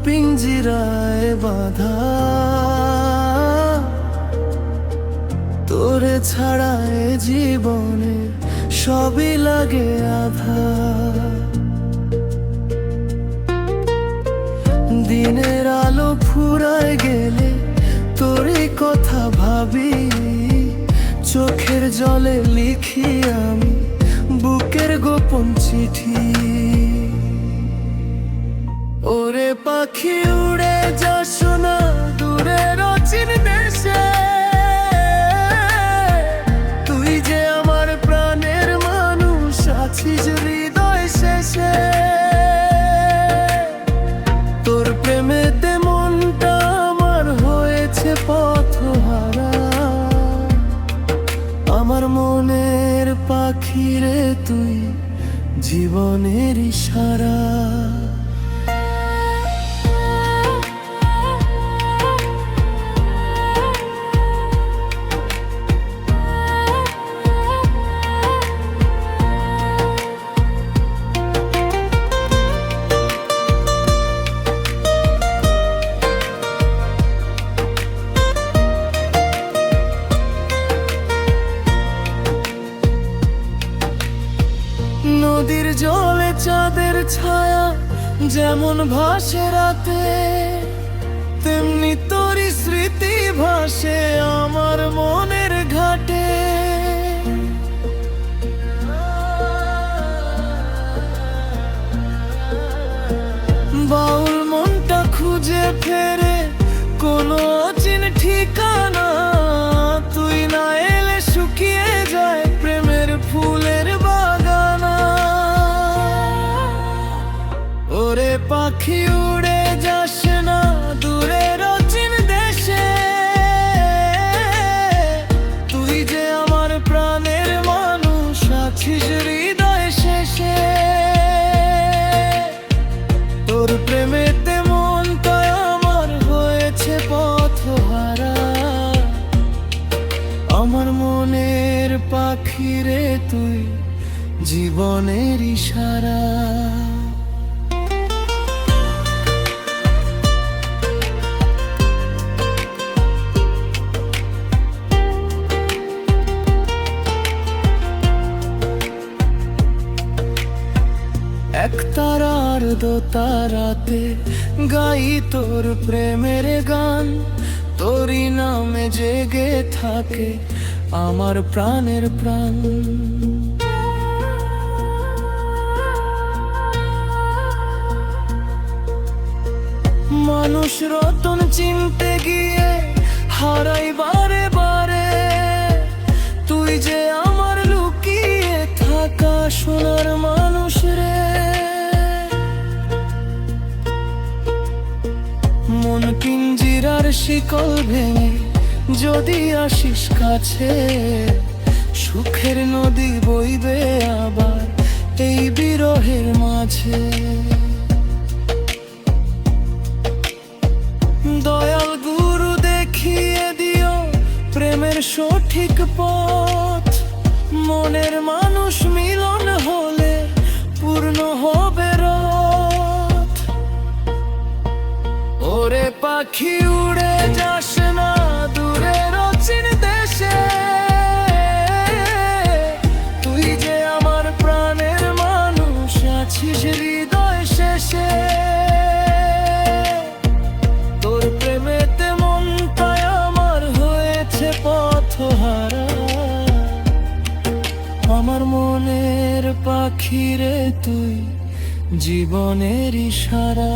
পিঞ্জিরায় বাঁধা, তোরে ছাড়া এ জীবনে সবই লাগে আধা। দিনের আলো ফুরায় গেলে তোরই কথা ভাবি, চোখের জলে লিখি আমি বুকের গোপন চিঠি। ওরে পাখি উড়ে যা শোনা দূরের অচিন দেশে, তুই যে আমার প্রাণের মানুষ, আছিস হৃদয় শেষে। তোর প্রেমেতে মনটা আমার হয়েছে পথহারা, আমার মনের পাখি রে তুই জীবনের ইশারা। নদীর জলে চাঁদের ছায়া যেমন ভাসে রাতে, তেমনি তোরই স্মৃতি ভাসে আমার মনের ঘাটে। বাউল মনটা খুঁজে ফেরে কোনো অচিন ঠিকানা, তুই না এলে শুকিয়ে যায় প্রেমের ফুলের বাগানা। ওরে পাখি উড়ে যাস না দূরের অচিন দেশে, তুই যে আমার প্রাণের মানুষ, আছিস হৃদয় শেষে। তোর প্রেমেতে মনটা আমার হয়েছে পথহারা, আমার মনের পাখি রে তুই জীবনের ইশারা। একতারার দোতারাতে গাই তোর প্রেমের গান, তোরই নামে জেগে থাকে আমার প্রাণের প্রাণ। মানুষ রতন চিনতে গিয়ে হারাই বারে বারে, তুই যে আমার লুকিয়ে থাকা সোনার মানুষ রে। মন পিঞ্জিরার শিকল ভেঙে যদি আসিস কাছে, সুখের নদী বইবে আবার এই বিরহের মাঝে। দয়াল গুরু দেখিয়ে দিও প্রেমের সঠিক পথ, মনের মানুষ মিলন হলে পূর্ণ হবে রথ। ওরে পাখি উড়ে যাস না দূরের অচিন দেশে, তুই যে আমার প্রাণের মানুষ, আছিস হৃদয় শেষে। তোর প্রেমেতে মনটা আমার হয়েছে পথহারা, আমার মনের পাখি রে তুই জীবনের ইশারা।